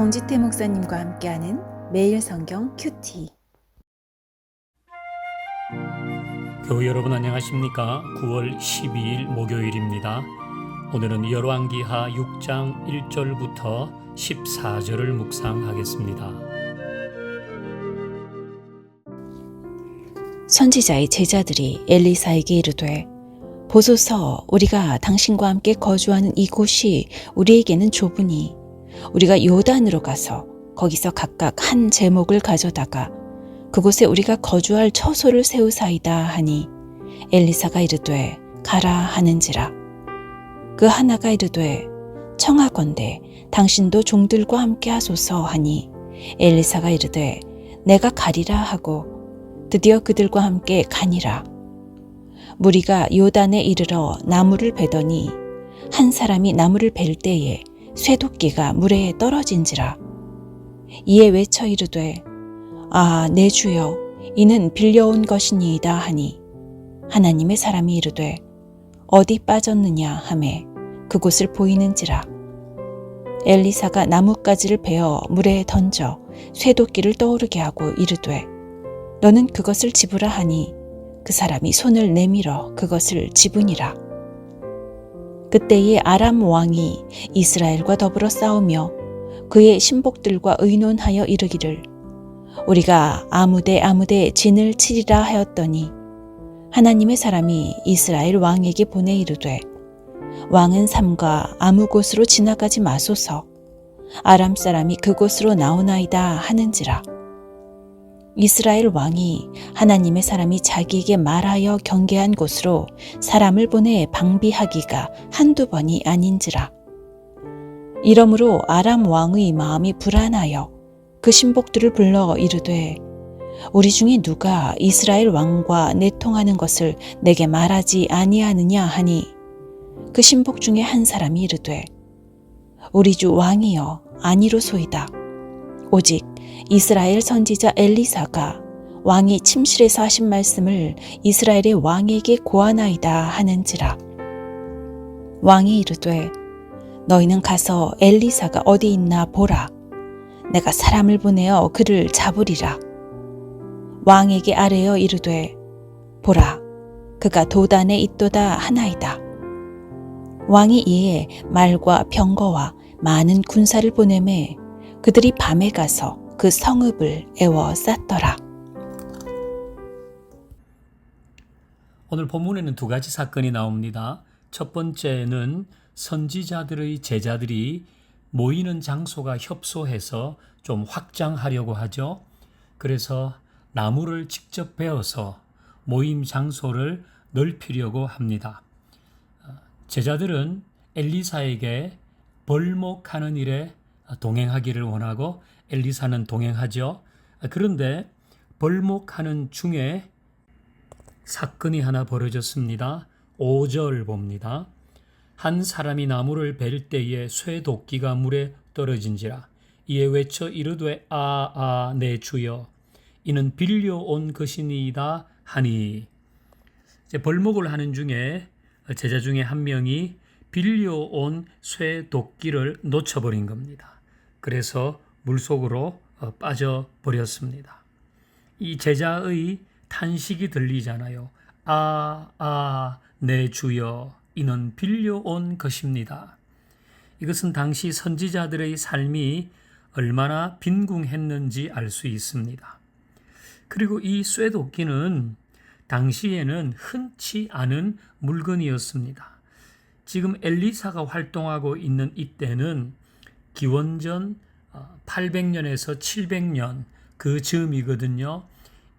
정지태 목사님과 함께하는 매일 성경 큐티. 교회 여러분 안녕하십니까? 9월 12일 목요일입니다. 오늘은 열왕기하 6장 1절부터 14절을 묵상하겠습니다. 선지자의 제자들이 엘리사에게 이르되, 보소서, 우리가 당신과 함께 거주하는 이곳이 우리에게는 좁으니 우리가 요단으로 가서 거기서 각각 한 제목을 가져다가 그곳에 우리가 거주할 처소를 세우사이다 하니, 엘리사가 이르되 가라 하는지라. 그 하나가 이르되 청하건대 당신도 종들과 함께 하소서 하니, 엘리사가 이르되 내가 가리라 하고 드디어 그들과 함께 가니라. 무리가 요단에 이르러 나무를 베더니 한 사람이 나무를 벨 때에 쇠도끼가 물에 떨어진지라. 이에 외쳐 이르되 아, 내 주여, 이는 빌려온 것이니이다 하니, 하나님의 사람이 이르되 어디 빠졌느냐 하매 그곳을 보이는지라. 엘리사가 나뭇가지를 베어 물에 던져 쇠도끼를 떠오르게 하고 이르되 너는 그것을 집으라 하니, 그 사람이 손을 내밀어 그것을 집으니라. 그때에 아람 왕이 이스라엘과 더불어 싸우며 그의 신복들과 의논하여 이르기를 우리가 아무데 진을 치리라 하였더니, 하나님의 사람이 이스라엘 왕에게 보내 이르되 왕은 삼가 아무 곳으로 지나가지 마소서, 아람 사람이 그곳으로 나오나이다 하는지라. 이스라엘 왕이 하나님의 사람이 자기에게 말하여 경계한 곳으로 사람을 보내 방비하기가 한두 번이 아닌지라. 이러므로 아람 왕의 마음이 불안하여 그 신복들을 불러 이르되 우리 중에 누가 이스라엘 왕과 내통하는 것을 내게 말하지 아니하느냐 하니, 그 신복 중에 한 사람이 이르되 우리 주 왕이여 아니로소이다. 오직 이스라엘 선지자 엘리사가 왕이 침실에서 하신 말씀을 이스라엘의 왕에게 고하나이다 하는지라. 왕이 이르되 너희는 가서 엘리사가 어디 있나 보라. 내가 사람을 보내어 그를 잡으리라. 왕에게 아뢰어 이르되 보라, 그가 도단에 있도다 하나이다. 왕이 이에 말과 병거와 많은 군사를 보내매 그들이 밤에 가서 그 성읍을 에워쌌더라. 오늘 본문에는 두 가지 사건이 나옵니다. 첫 번째는 선지자들의 제자들이 모이는 장소가 협소해서 좀 확장하려고 하죠. 그래서 나무를 직접 베어서 모임 장소를 넓히려고 합니다. 제자들은 엘리사에게 벌목하는 일에 동행하기를 원하고 엘리사는 동행하죠. 그런데 벌목하는 중에 사건이 하나 벌어졌습니다. 5절 봅니다. 한 사람이 나무를 벨 때에 쇠도끼가 물에 떨어진지라. 이에 외쳐 이르되 내 주여, 이는 빌려온 것이니이다 하니. 이제 벌목을 하는 중에 제자 중에 한 명이 빌려온 쇠도끼를 놓쳐버린 겁니다. 그래서 물속으로 빠져버렸습니다. 이 제자의 탄식이 들리잖아요. 내 주여, 이는 빌려온 것입니다. 이것은 당시 선지자들의 삶이 얼마나 빈궁했는지 알 수 있습니다. 그리고 이 쇠도끼는 당시에는 흔치 않은 물건이었습니다. 지금 엘리사가 활동하고 있는 이때는 기원전 800년에서 700년 그 즈음이거든요.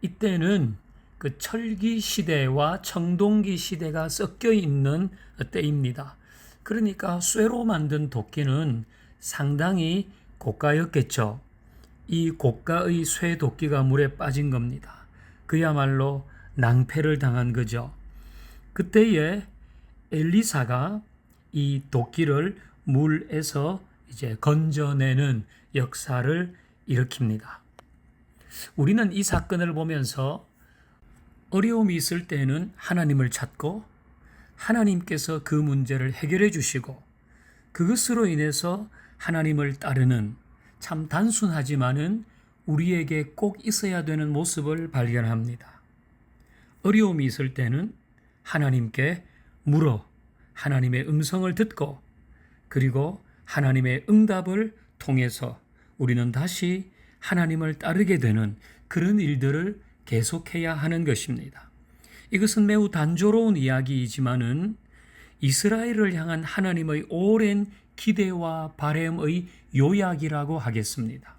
이때는 그 철기 시대와 청동기 시대가 섞여 있는 때입니다. 그러니까 쇠로 만든 도끼는 상당히 고가였겠죠. 이 고가의 쇠 도끼가 물에 빠진 겁니다. 그야말로 낭패를 당한 거죠. 그때에 엘리사가 이 도끼를 물에서 이제 건져내는 역사를 일으킵니다. 우리는 이 사건을 보면서 어려움이 있을 때는 하나님을 찾고 하나님께서 그 문제를 해결해 주시고 그것으로 인해서 하나님을 따르는 참 단순하지만은 우리에게 꼭 있어야 되는 모습을 발견합니다. 어려움이 있을 때는 하나님께 물어 하나님의 음성을 듣고 그리고 하나님의 응답을 통해서 우리는 다시 하나님을 따르게 되는 그런 일들을 계속해야 하는 것입니다. 이것은 매우 단조로운 이야기이지만은 이스라엘을 향한 하나님의 오랜 기대와 바람의 요약이라고 하겠습니다.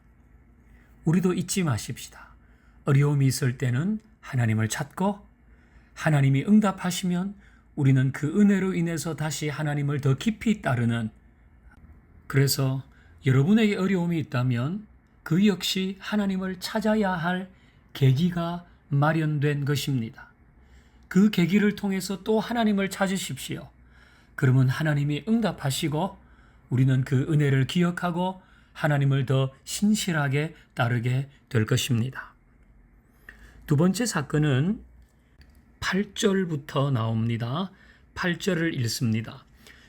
우리도 잊지 마십시다. 어려움이 있을 때는 하나님을 찾고 하나님이 응답하시면 우리는 그 은혜로 인해서 다시 하나님을 더 깊이 따르는, 그래서 여러분에게 어려움이 있다면 그 역시 하나님을 찾아야 할 계기가 마련된 것입니다. 그 계기를 통해서 또 하나님을 찾으십시오. 그러면 하나님이 응답하시고 우리는 그 은혜를 기억하고 하나님을 더 신실하게 따르게 될 것입니다. 두 번째 사건은 8절부터 나옵니다. 8절을 읽습니다.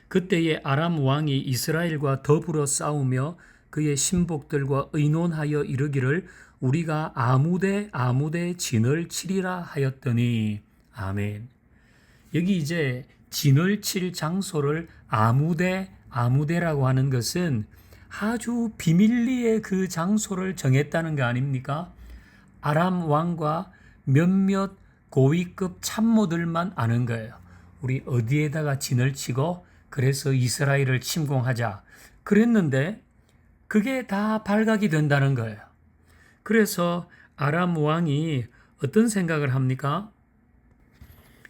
그때에 아람 왕이 이스라엘과 더불어 싸우며 그의 신복들과 의논하여 이르기를 우리가 아무데 진을 치리라 하였더니. 아멘. 여기 이제 진을 칠 장소를 아무데라고 하는 것은 아주 비밀리에 그 장소를 정했다는 거 아닙니까? 아람 왕과 몇몇 고위급 참모들만 아는 거예요. 우리 어디에다가 진을 치고 그래서 이스라엘을 침공하자 그랬는데 그게 다 발각이 된다는 거예요. 그래서 아람 왕이 어떤 생각을 합니까?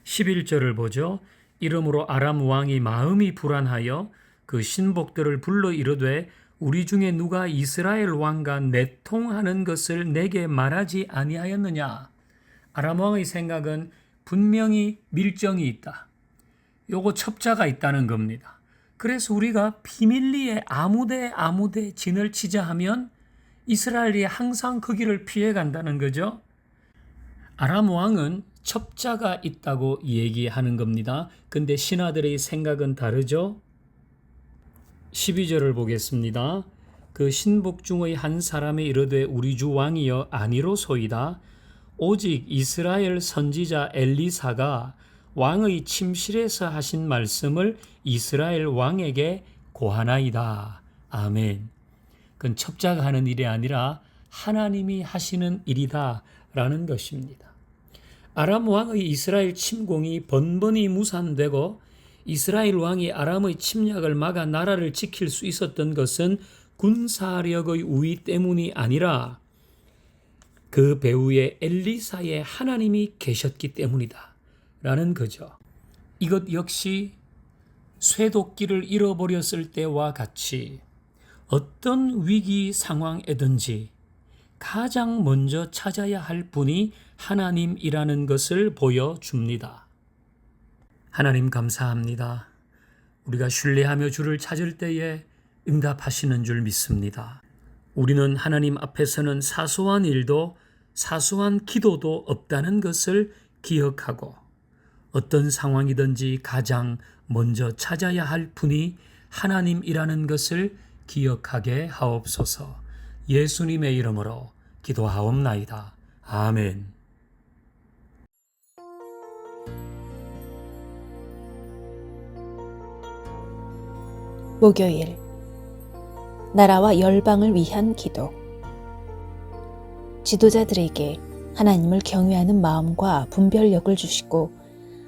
11절을 보죠. 이러므로 아람 왕이 마음이 불안하여 그 신복들을 불러 이르되 우리 중에 누가 이스라엘 왕과 내통하는 것을 내게 말하지 아니하였느냐. 아람 왕의 생각은 분명히 밀정이 있다. 요거 첩자가 있다는 겁니다. 그래서 우리가 비밀리에 아무데 진을 치자 하면 이스라엘이 항상 그 길을 피해 간다는 거죠. 아람 왕은 첩자가 있다고 얘기하는 겁니다. 근데 신하들의 생각은 다르죠. 12절을 보겠습니다. 그 신복 중의 한 사람이 이르되 우리 주 왕이여 아니로소이다. 오직 이스라엘 선지자 엘리사가 왕의 침실에서 하신 말씀을 이스라엘 왕에게 고하나이다. 아멘. 그건 첩자가 하는 일이 아니라 하나님이 하시는 일이다 라는 것입니다. 아람 왕의 이스라엘 침공이 번번이 무산되고 이스라엘 왕이 아람의 침략을 막아 나라를 지킬 수 있었던 것은 군사력의 우위 때문이 아니라 그 배후에 엘리사의 하나님이 계셨기 때문이다 라는 거죠. 이것 역시 쇠도끼를 잃어버렸을 때와 같이 어떤 위기 상황에든지 가장 먼저 찾아야 할 분이 하나님이라는 것을 보여줍니다. 하나님 감사합니다. 우리가 신뢰하며 주를 찾을 때에 응답하시는 줄 믿습니다. 우리는 하나님 앞에서는 사소한 일도 사소한 기도도 없다는 것을 기억하고 어떤 상황이든지 가장 먼저 찾아야 할 분이 하나님이라는 것을 기억하게 하옵소서. 예수님의 이름으로 기도하옵나이다. 아멘. 목요일 나라와 열방을 위한 기도. 지도자들에게 하나님을 경외하는 마음과 분별력을 주시고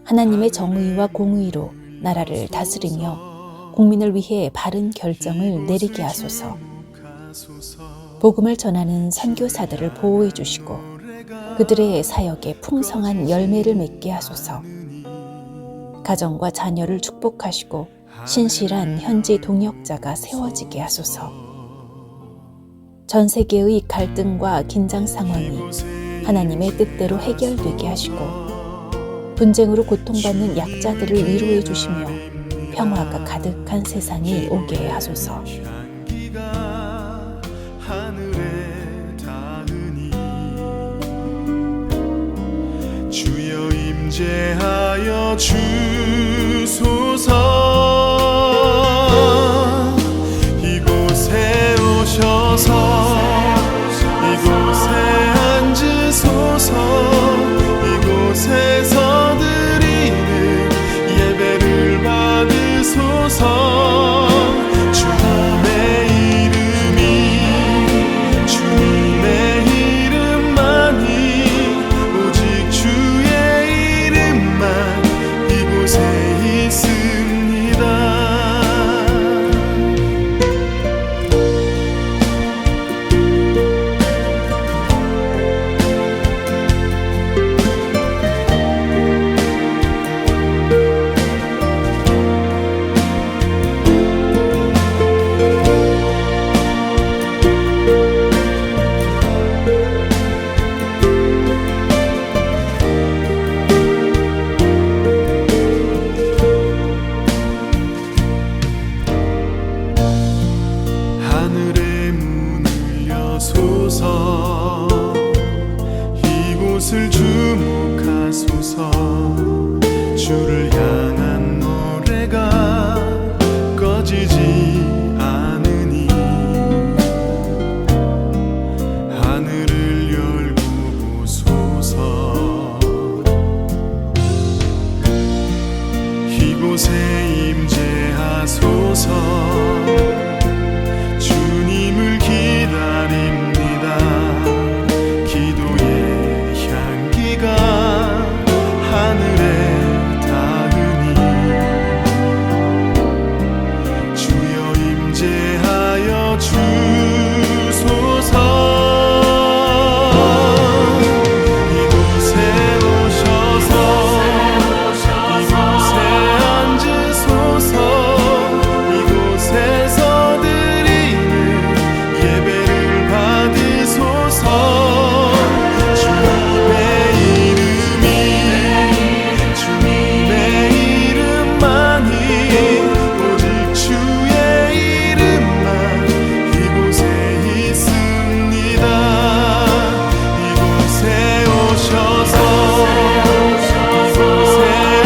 하나님의 정의와 공의로 나라를 다스리며 국민을 위해 바른 결정을 내리게 하소서. 복음을 전하는 선교사들을 보호해 주시고 그들의 사역에 풍성한 열매를 맺게 하소서. 가정과 자녀를 축복하시고 신실한 현지 동역자가 세워지게 하소서. 전 세계의 갈등과 긴장 상황이 하나님의 뜻대로 해결되게 하시고 분쟁으로 고통받는 약자들을 위로해 주시며 평화가 가득한 세상이 오게 하소서. 주여 임재하여 주소서. 이곳에 오셔서 이곳에 앉으소서. 이곳에서 드리는 예배를 받으소서. 주님의 이름만이 오직 주의 이름만 이곳에 있습니다. 하늘의 문을 여소서. 이곳을 주목하소서. 주를 향한 노래가 꺼지지 않으니 하늘을 열고 보소서. 이곳에 임재하소서. 주님을 기다립니다. 기도의 향기가 하늘에 닿으니 주여 임재하여 주소서. 이곳에 오셔서 이곳에 앉으소서. 이곳에서 예배를 받으소서. 주님의 이름만이 오직 주의 이름만 이곳에 있습니다. 이곳에 오셔서 이곳에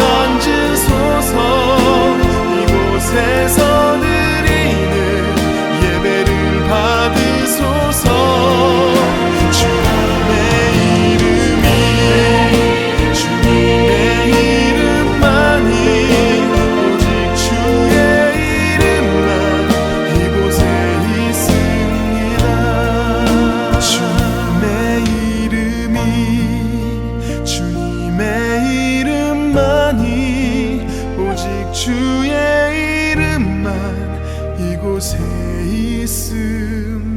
앉으소서. 이곳에서 드리는 예배를 받으소서. 주님의 이름만이 오직 주의 이름만 이곳에 있습니다. 주님의 이름만이 오직 주의 이름만 이곳에 있습니다.